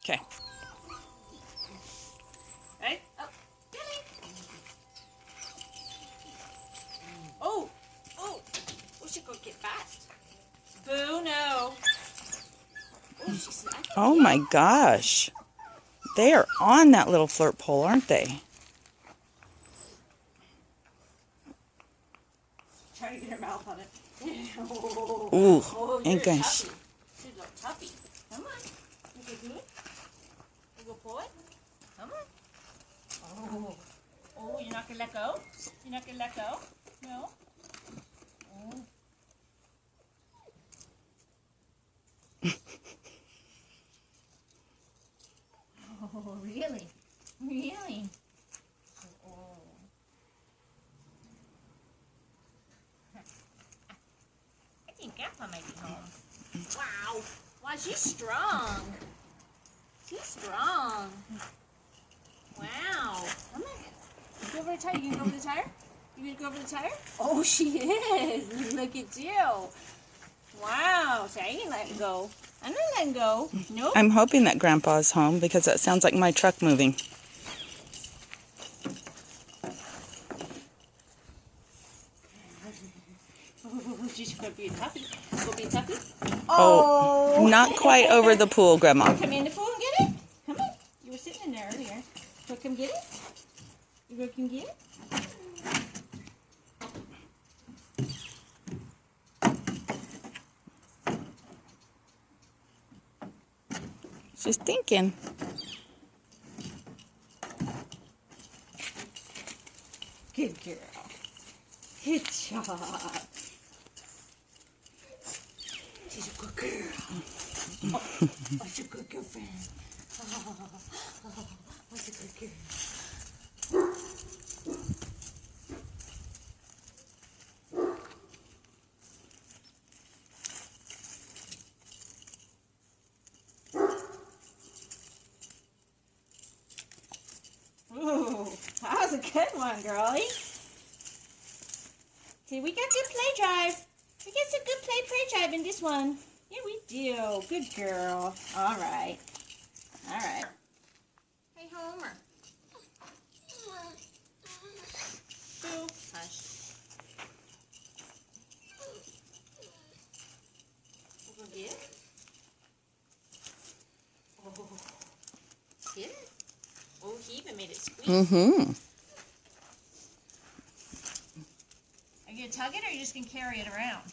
Okay. Right? Oh, Billy. Oh, oh. We should go get fast. Boo, no. Oh, she's not. Oh my gosh. They are on that little flirt pole, aren't they? Trying to get her mouth on it. Ooh, Oh, you're ain't a gonna. toughie. She's a toughie. Come on. You go do it. You go pull it. Come on. Oh. Oh, you're not going to let go? You're not going to let go? No? Oh. Oh, really? Really? Oh. I think Grandpa might be home. Wow. Wow, she's strong. She's strong. Wow. Come on. Go over the tire. You gonna go over the tire? You gonna go over the tire? Oh, she is. Look at you. Wow. So I ain't letting go. I'm not letting go. Nope. I'm hoping that Grandpa's home because that sounds like my truck moving. Oh, she's gonna be a toughie. Go be a toughie. Oh, not quite over the pool, Grandma. Come in the pool and get it. Come on. You were sitting in there earlier. So come get it. You go come get it. She's thinking. Good girl. Good job. She's a good girl. Oh, what's a good girlfriend? Oh, what's a good girl? Ooh, that was a good one, girlie. See, we got good play drive. We got some good play drive in this one. Yeah, we do. Good girl. All right. All right. Hey, Homer. Boo. Hush. We'll go get it. Oh. Get it? Oh, he even made it squeak. Mm-hmm. Are you going to tug it or are you just going to carry it around?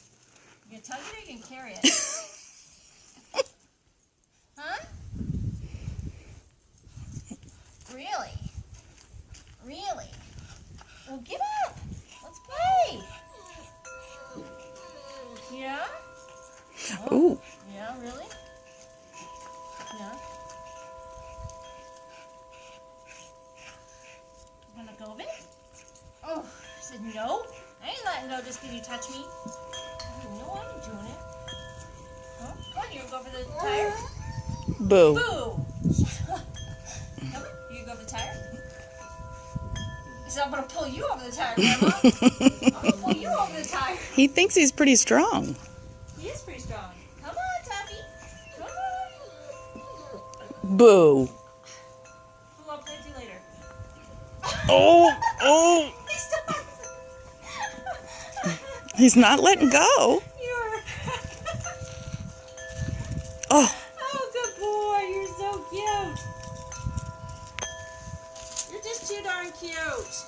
You going to tug it or you going to carry it? Huh? Really? Really? Well, get up. Let's play. Yeah? Oh, Ooh. yeah, really? Yeah. You gonna let go of it? Oh, I said no. I ain't letting go just because you touch me. No, I ain't doing it. Huh? Come on, you gonna go over the tire? Boo. Boo! Come on, you go over the tire? He said, I'm gonna pull you over the tire, Grandma. I'm gonna pull you over the tire. He thinks he's pretty strong. He is pretty strong. Come on, Tuffy. Come on. Boo. Boo, I'll play with you later. Oh, oh. He's not letting go. You're... Oh, Oh, good boy. You're so cute. You're just too darn cute.